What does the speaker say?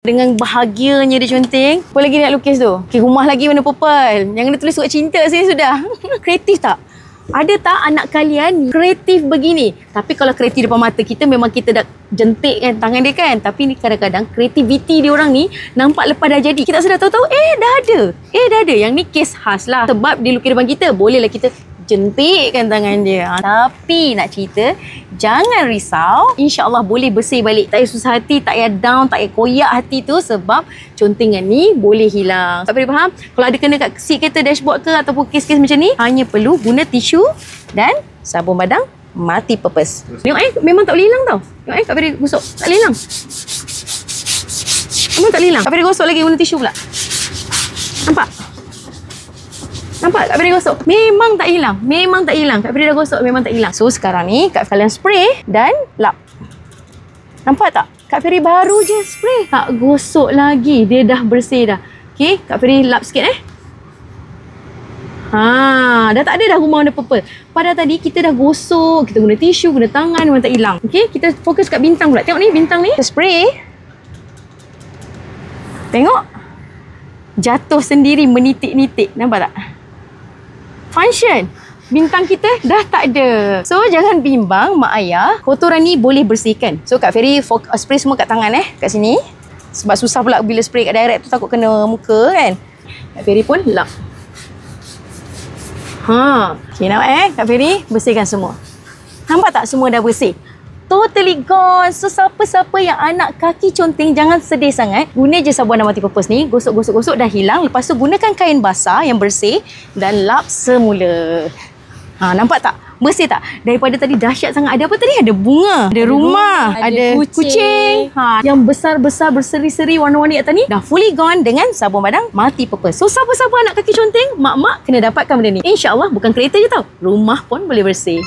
Dengan bahagianya dia conteng. Apa lagi nak lukis tu? Okay, rumah lagi warna purple. Yang kena tulis surat cinta sini sudah. Kreatif tak? Ada tak anak kalian kreatif begini? Tapi kalau kreatif depan mata kita, memang kita dah jentik kan tangan dia kan. Tapi ni kadang-kadang kreativiti dia orang ni nampak lepas dah jadi. Kita tak sedar, tahu-tahu dah ada. Yang ni kes khas lah. Sebab dia lukis depan kita, bolehlah kita jentikkan tangan dia. Tapi nak cerita, jangan risau, InsyaAllah boleh bersih balik. Tak payah susah hati, tak payah down, tak payah koyak hati tu. Sebab contengan ni boleh hilang. Tak boleh faham? Kalau ada kena kat seat kereta, dashboard ke ataupun kes-kes macam ni, hanya perlu guna tisu dan sabun badang multi-purpose. Tengok memang tak boleh hilang tau. Tengok Kak Feri gosok, tak boleh hilang. Memang tak boleh hilang. Kak Feri gosok lagi guna tisu pula. Nampak Kak Feri gosok? Memang tak hilang. Kak Feri dah gosok, memang tak hilang. So sekarang ni Kak kalian spray dan lap. Nampak tak? Kak Feri baru je spray. Tak gosok lagi. Dia dah bersih dah. Okay, Kak Feri lap sikit dah tak ada dah rumah warna purple. Pada tadi kita dah gosok, kita guna tisu, guna tangan, memang tak hilang. Okay, kita fokus kat bintang pula. Tengok ni bintang ni. Kita spray. Tengok. Jatuh sendiri menitik-nitik. Nampak tak? Function. Bintang kita dah tak ada. So, jangan bimbang mak ayah. Kotoran ni boleh bersihkan. So, Kak Feri spray semua kat tangan kat sini. Sebab susah pula bila spray kat direct tu takut kena muka kan. Kak Feri pun lap. Okay, nampak Kak Feri bersihkan semua. Nampak tak semua dah bersih? Totally gone. So, siapa-siapa yang anak kaki conteng, jangan sedih sangat. Guna je sabun multi-purpose ni. Gosok-gosok dah hilang. Lepas tu gunakan kain basah yang bersih dan lap semula. Nampak tak? Bersih tak? Daripada tadi dahsyat sangat. Ada apa tadi? Ada bunga. Ada rumah. Ada kucing. Yang besar-besar berseri-seri warna-warni atas ni dah fully gone dengan sabun badang multi-purpose. So, siapa-siapa anak kaki conteng, mak-mak kena dapatkan benda ni. InsyaAllah bukan kereta je tau. Rumah pun boleh bersih.